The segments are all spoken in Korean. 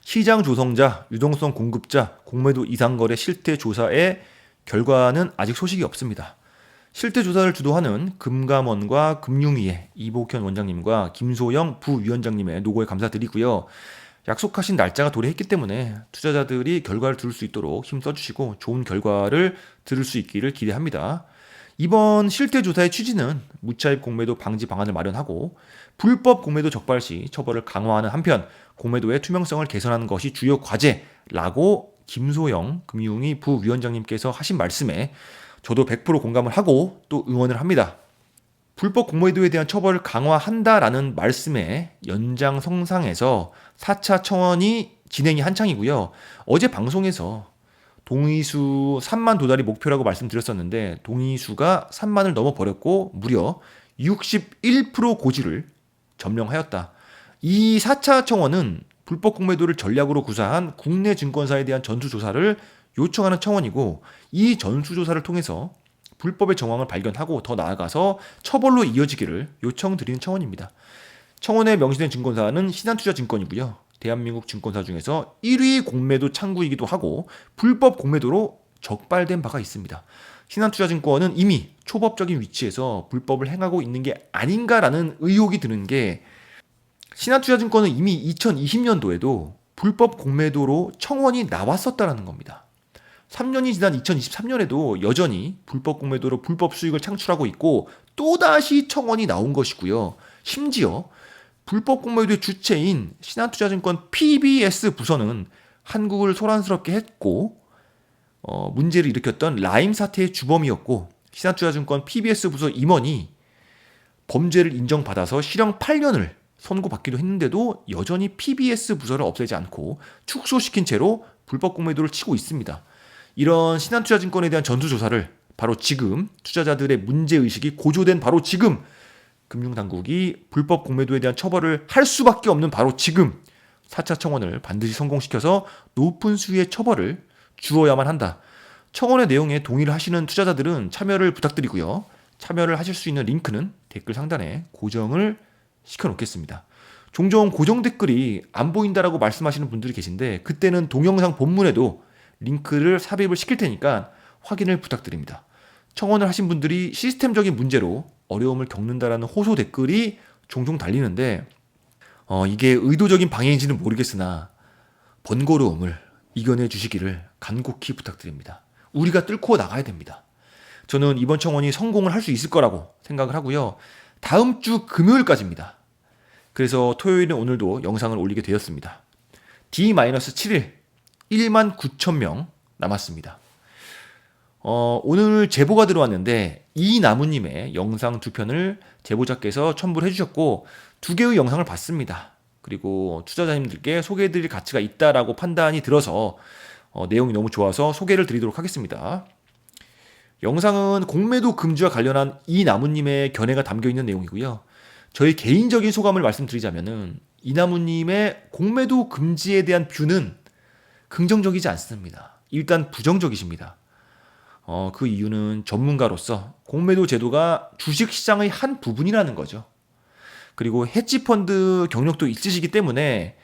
시장 조성자, 유동성 공급자, 공매도 이상거래 실태 조사의 결과는 아직 소식이 없습니다. 실태 조사를 주도하는 금감원과 금융위의 이복현 원장님과 김소영 부위원장님의 노고에 감사드리고요. 약속하신 날짜가 도래했기 때문에 투자자들이 결과를 들을 수 있도록 힘 써주시고 좋은 결과를 들을 수 있기를 기대합니다. 이번 실태 조사의 취지는 무차입 공매도 방지 방안을 마련하고 불법 공매도 적발 시 처벌을 강화하는 한편 공매도의 투명성을 개선하는 것이 주요 과제라고 김소영 금융위 부위원장님께서 하신 말씀에 저도 100% 공감을 하고 또 응원을 합니다. 불법 공매도에 대한 처벌을 강화한다라는 말씀의 연장성상에서 4차 청원이 진행이 한창이고요. 어제 방송에서 동의수 3만 도달이 목표라고 말씀드렸었는데 동의수가 3만을 넘어버렸고 무려 61% 고지를 점령하였다. 이 4차 청원은 불법 공매도를 전략으로 구사한 국내 증권사에 대한 전수조사를 요청하는 청원이고 이 전수조사를 통해서 불법의 정황을 발견하고 더 나아가서 처벌로 이어지기를 요청드리는 청원입니다. 청원에 명시된 증권사는 신한투자증권이고요. 대한민국 증권사 중에서 1위 공매도 창구이기도 하고 불법 공매도로 적발된 바가 있습니다. 신한투자증권은 이미 초법적인 위치에서 불법을 행하고 있는 게 아닌가라는 의혹이 드는 게 신한투자증권은 이미 2020년도에도 불법 공매도로 청원이 나왔었다는 겁니다. 3년이 지난 2023년에도 여전히 불법 공매도로 불법 수익을 창출하고 있고 또다시 청원이 나온 것이고요. 심지어 불법 공매도의 주체인 신한투자증권 PBS 부서는 한국을 소란스럽게 했고 문제를 일으켰던 라임 사태의 주범이었고 신한투자증권 PBS 부서 임원이 범죄를 인정받아서 실형 8년을 선고받기도 했는데도 여전히 PBS 부서를 없애지 않고 축소시킨 채로 불법 공매도를 치고 있습니다. 이런 신한투자증권에 대한 전수조사를 바로 지금 투자자들의 문제의식이 고조된 바로 지금 금융당국이 불법 공매도에 대한 처벌을 할 수밖에 없는 바로 지금 4차 청원을 반드시 성공시켜서 높은 수위의 처벌을 주어야만 한다. 청원의 내용에 동의를 하시는 투자자들은 참여를 부탁드리고요. 참여를 하실 수 있는 링크는 댓글 상단에 고정을 시켜놓겠습니다. 종종 고정 댓글이 안 보인다라고 말씀하시는 분들이 계신데 그때는 동영상 본문에도 링크를 삽입을 시킬 테니까 확인을 부탁드립니다. 청원을 하신 분들이 시스템적인 문제로 어려움을 겪는다라는 호소 댓글이 종종 달리는데 이게 의도적인 방해인지는 모르겠으나 번거로움을 이겨내 주시기를 간곡히 부탁드립니다. 우리가 뚫고 나가야 됩니다. 저는 이번 청원이 성공을 할 수 있을 거라고 생각을 하고요. 다음 주 금요일까지입니다. 그래서 토요일은 오늘도 영상을 올리게 되었습니다. D-7일 1만 9천 명 남았습니다. 오늘 제보가 들어왔는데 이나무님의 영상 2편을 제보자께서 첨부를 해주셨고 2개의 영상을 봤습니다. 그리고 투자자님들께 소개해드릴 가치가 있다라고 판단이 들어서 내용이 너무 좋아서 소개를 드리도록 하겠습니다. 영상은 공매도 금지와 관련한 이나무님의 견해가 담겨있는 내용이고요. 저희 개인적인 소감을 말씀드리자면은 이나무님의 공매도 금지에 대한 뷰는 긍정적이지 않습니다. 일단 부정적이십니다. 그 이유는 전문가로서 공매도 제도가 주식시장의 한 부분이라는 거죠. 그리고 헤지펀드 경력도 있으시기 때문에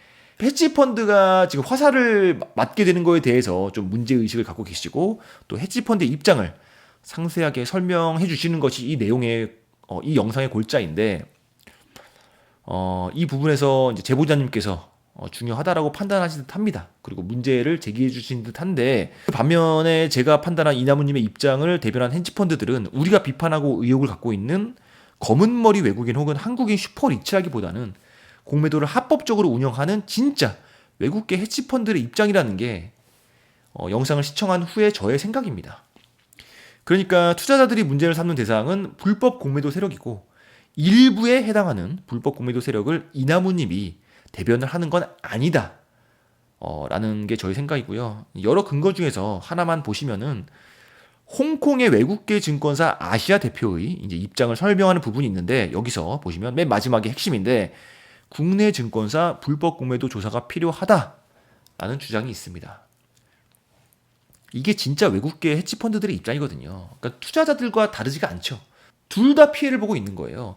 헤지펀드가 지금 화살을 맞게 되는 거에 대해서 좀 문제의식을 갖고 계시고 또 헤지펀드의 입장을 상세하게 설명해 주시는 것이 이 내용의 이 영상의 골자인데 이 부분에서 이제 제보자님께서 중요하다라고 판단하신 듯 합니다. 그리고 문제를 제기해 주신 듯 한데 반면에 제가 판단한 이나무님의 입장을 대변한 헤지펀드들은 우리가 비판하고 의혹을 갖고 있는 검은머리 외국인 혹은 한국인 슈퍼리치라기보다는 공매도를 합법적으로 운영하는 진짜 외국계 헤지펀드의 입장이라는 게 영상을 시청한 후에 저의 생각입니다. 그러니까 투자자들이 문제를 삼는 대상은 불법 공매도 세력이고 일부에 해당하는 불법 공매도 세력을 이나무님이 대변을 하는 건 아니다 라는 게 저희 생각이고요. 여러 근거 중에서 하나만 보시면은 홍콩의 외국계 증권사 아시아 대표의 이제 입장을 설명하는 부분이 있는데 여기서 보시면 맨 마지막에 핵심인데 국내 증권사 불법 공매도 조사가 필요하다라는 주장이 있습니다. 이게 진짜 외국계 헤지펀드들의 입장이거든요. 그러니까 투자자들과 다르지가 않죠. 둘 다 피해를 보고 있는 거예요.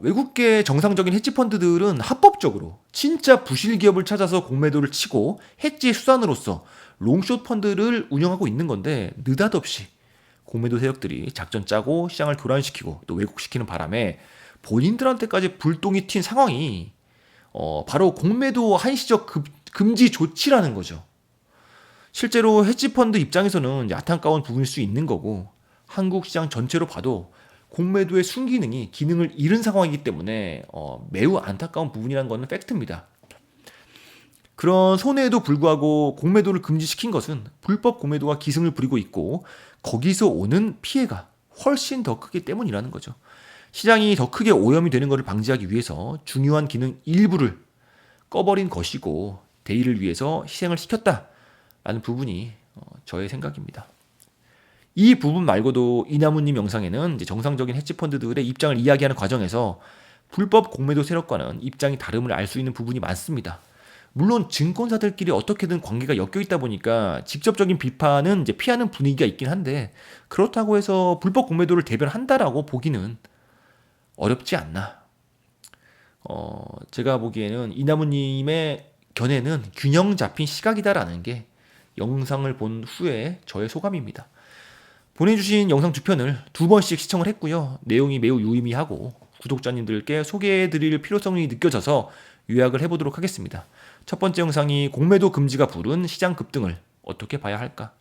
외국계 정상적인 헤지펀드들은 합법적으로 진짜 부실 기업을 찾아서 공매도를 치고 헤지 수단으로서 롱숏 펀드를 운영하고 있는 건데 느닷없이 공매도 세력들이 작전 짜고 시장을 교란시키고 또 왜곡시키는 바람에 본인들한테까지 불똥이 튄 상황이 바로 공매도 한시적 금지 조치라는 거죠. 실제로 헤지펀드 입장에서는 안타까운 부분일 수 있는 거고 한국 시장 전체로 봐도 공매도의 순기능이 기능을 잃은 상황이기 때문에 매우 안타까운 부분이라는 것은 팩트입니다. 그런 손해에도 불구하고 공매도를 금지시킨 것은 불법 공매도가 기승을 부리고 있고 거기서 오는 피해가 훨씬 더 크기 때문이라는 거죠. 시장이 더 크게 오염이 되는 것을 방지하기 위해서 중요한 기능 일부를 꺼버린 것이고 대의를 위해서 희생을 시켰다라는 부분이 저의 생각입니다. 이 부분 말고도 이나무님 영상에는 이제 정상적인 헤지펀드들의 입장을 이야기하는 과정에서 불법 공매도 세력과는 입장이 다름을 알 수 있는 부분이 많습니다. 물론 증권사들끼리 어떻게든 관계가 엮여 있다 보니까 직접적인 비판은 이제 피하는 분위기가 있긴 한데 그렇다고 해서 불법 공매도를 대변한다라고 보기는 어렵지 않나. 제가 보기에는 이나무님의 견해는 균형 잡힌 시각이다라는 게 영상을 본 후에 저의 소감입니다. 보내주신 영상 두 편을 두 번씩 시청을 했고요. 내용이 매우 유의미하고 구독자님들께 소개해드릴 필요성이 느껴져서 요약을 해보도록 하겠습니다. 첫 번째 영상이 공매도 금지가 부른 시장 급등을 어떻게 봐야 할까?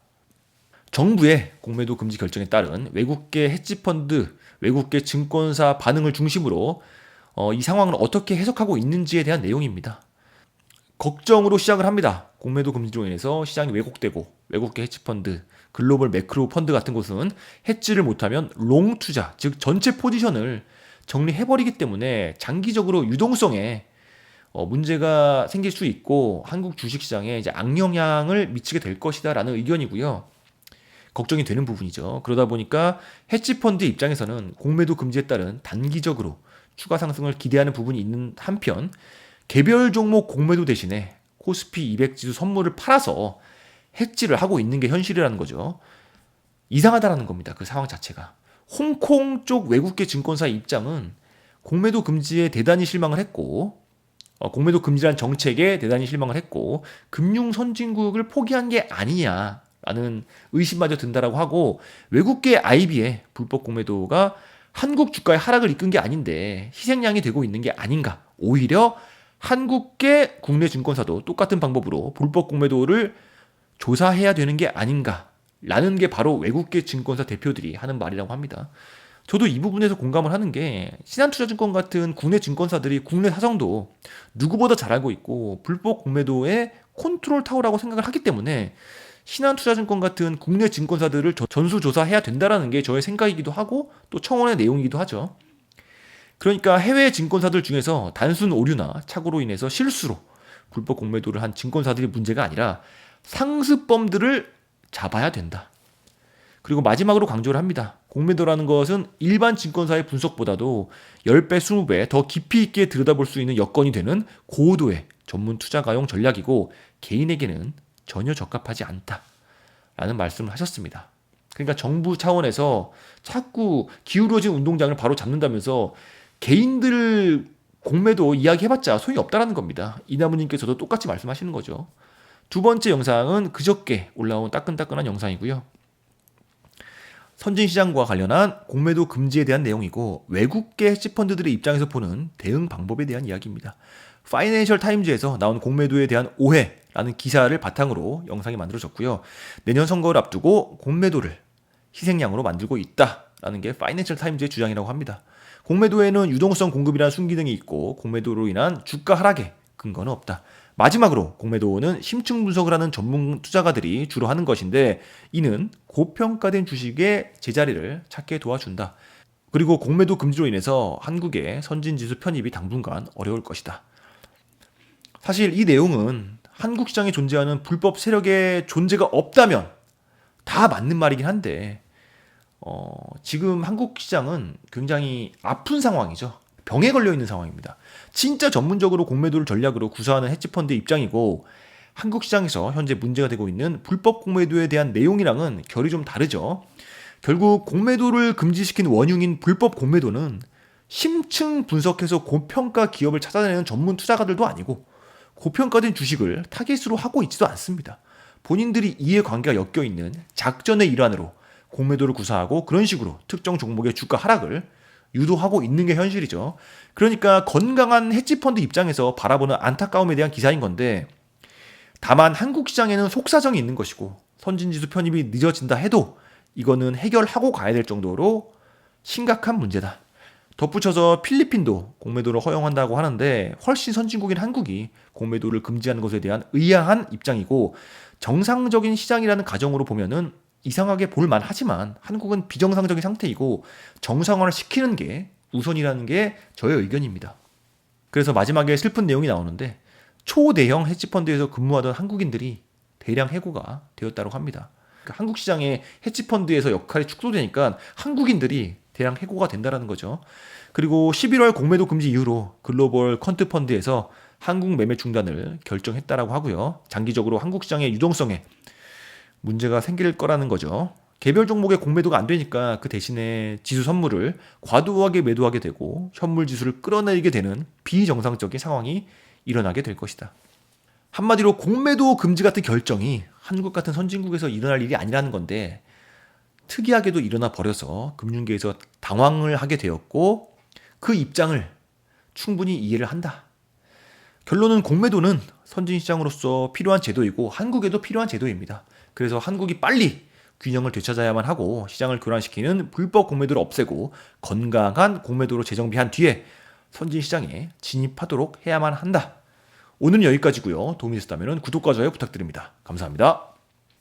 정부의 공매도 금지 결정에 따른 외국계 헤지펀드, 외국계 증권사 반응을 중심으로 이 상황을 어떻게 해석하고 있는지에 대한 내용입니다. 걱정으로 시작을 합니다. 공매도 금지로 인해서 시장이 왜곡되고 외국계 헤지펀드, 글로벌 매크로 펀드 같은 곳은 헤지를 못하면 롱 투자, 즉 전체 포지션을 정리해버리기 때문에 장기적으로 유동성에 문제가 생길 수 있고 한국 주식시장에 이제 악영향을 미치게 될 것이다라는 의견이고요. 걱정이 되는 부분이죠. 그러다 보니까 헤지펀드 입장에서는 공매도 금지에 따른 단기적으로 추가 상승을 기대하는 부분이 있는 한편 개별 종목 공매도 대신에 코스피 200 지수 선물을 팔아서 헤지를 하고 있는 게 현실이라는 거죠. 이상하다라는 겁니다. 그 상황 자체가. 홍콩 쪽 외국계 증권사의 입장은 공매도 금지에 대단히 실망을 했고 공매도 금지란 정책에 대단히 실망을 했고 금융 선진국을 포기한 게 아니냐라는 의심마저 든다라고 하고 외국계 IB의 불법 공매도가 한국 주가의 하락을 이끈 게 아닌데 희생양이 되고 있는 게 아닌가. 오히려 한국계 국내 증권사도 똑같은 방법으로 불법 공매도를 조사해야 되는 게 아닌가라는 게 바로 외국계 증권사 대표들이 하는 말이라고 합니다. 저도 이 부분에서 공감을 하는 게 신한투자증권 같은 국내 증권사들이 국내 사정도 누구보다 잘 알고 있고 불법 공매도의 컨트롤 타워라고 생각을 하기 때문에 신한투자증권 같은 국내 증권사들을 전수조사해야 된다라는 게 저의 생각이기도 하고 또 청원의 내용이기도 하죠. 그러니까 해외 증권사들 중에서 단순 오류나 착오로 인해서 실수로 불법 공매도를 한 증권사들이 문제가 아니라 상습범들을 잡아야 된다. 그리고 마지막으로 강조를 합니다. 공매도라는 것은 일반 증권사의 분석보다도 10배, 20배 더 깊이 있게 들여다볼 수 있는 여건이 되는 고도의 전문 투자가용 전략이고 개인에게는 전혀 적합하지 않다라는 말씀을 하셨습니다. 그러니까 정부 차원에서 자꾸 기울어진 운동장을 바로 잡는다면서 개인들 공매도 이야기해봤자 소용이 없다라는 겁니다. 이나무님께서도 똑같이 말씀하시는 거죠. 두 번째 영상은 그저께 올라온 따끈따끈한 영상이고요. 선진시장과 관련한 공매도 금지에 대한 내용이고 외국계 헤지펀드들의 입장에서 보는 대응 방법에 대한 이야기입니다. 파이낸셜 타임즈에서 나온 공매도에 대한 오해라는 기사를 바탕으로 영상이 만들어졌고요. 내년 선거를 앞두고 공매도를 희생양으로 만들고 있다라는 게 파이낸셜 타임즈의 주장이라고 합니다. 공매도에는 유동성 공급이라는 순기능이 있고 공매도로 인한 주가 하락에 근거는 없다. 마지막으로 공매도는 심층 분석을 하는 전문 투자가들이 주로 하는 것인데 이는 고평가된 주식의 제자리를 찾게 도와준다. 그리고 공매도 금지로 인해서 한국의 선진지수 편입이 당분간 어려울 것이다. 사실 이 내용은 한국 시장에 존재하는 불법 세력의 존재가 없다면 다 맞는 말이긴 한데 지금 한국 시장은 굉장히 아픈 상황이죠. 병에 걸려 있는 상황입니다. 진짜 전문적으로 공매도를 전략으로 구사하는 헤지펀드 입장이고 한국 시장에서 현재 문제가 되고 있는 불법 공매도에 대한 내용이랑은 결이 좀 다르죠. 결국 공매도를 금지시킨 원흉인 불법 공매도는 심층 분석해서 고평가 기업을 찾아내는 전문 투자가들도 아니고 고평가된 주식을 타깃으로 하고 있지도 않습니다. 본인들이 이해관계가 엮여있는 작전의 일환으로 공매도를 구사하고 그런 식으로 특정 종목의 주가 하락을 유도하고 있는 게 현실이죠. 그러니까 건강한 헤지펀드 입장에서 바라보는 안타까움에 대한 기사인 건데, 다만 한국 시장에는 속사정이 있는 것이고 선진지수 편입이 늦어진다 해도 이거는 해결하고 가야 될 정도로 심각한 문제다. 덧붙여서 필리핀도 공매도를 허용한다고 하는데 훨씬 선진국인 한국이 공매도를 금지하는 것에 대한 의아한 입장이고, 정상적인 시장이라는 가정으로 보면은 이상하게 볼만 하지만 한국은 비정상적인 상태이고 정상화를 시키는 게 우선이라는 게 저의 의견입니다. 그래서 마지막에 슬픈 내용이 나오는데, 초대형 헤지펀드에서 근무하던 한국인들이 대량 해고가 되었다고 합니다. 그러니까 한국 시장의 헤지펀드에서 역할이 축소되니까 한국인들이 대량 해고가 된다는 거죠. 그리고 11월 공매도 금지 이후로 글로벌 퀀트 펀드에서 한국 매매 중단을 결정했다라고 하고요. 장기적으로 한국 시장의 유동성에 문제가 생길 거라는 거죠. 개별 종목의 공매도가 안 되니까 그 대신에 지수 선물을 과도하게 매도하게 되고 현물 지수를 끌어내리게 되는 비정상적인 상황이 일어나게 될 것이다. 한마디로 공매도 금지 같은 결정이 한국 같은 선진국에서 일어날 일이 아니라는 건데, 특이하게도 일어나 버려서 금융계에서 당황을 하게 되었고 그 입장을 충분히 이해를 한다. 결론은 공매도는 선진시장으로서 필요한 제도이고 한국에도 필요한 제도입니다. 그래서 한국이 빨리 균형을 되찾아야만 하고 시장을 교란시키는 불법 공매도를 없애고 건강한 공매도로 재정비한 뒤에 선진시장에 진입하도록 해야만 한다. 오늘은 여기까지고요. 도움이 됐다면 구독과 좋아요 부탁드립니다. 감사합니다.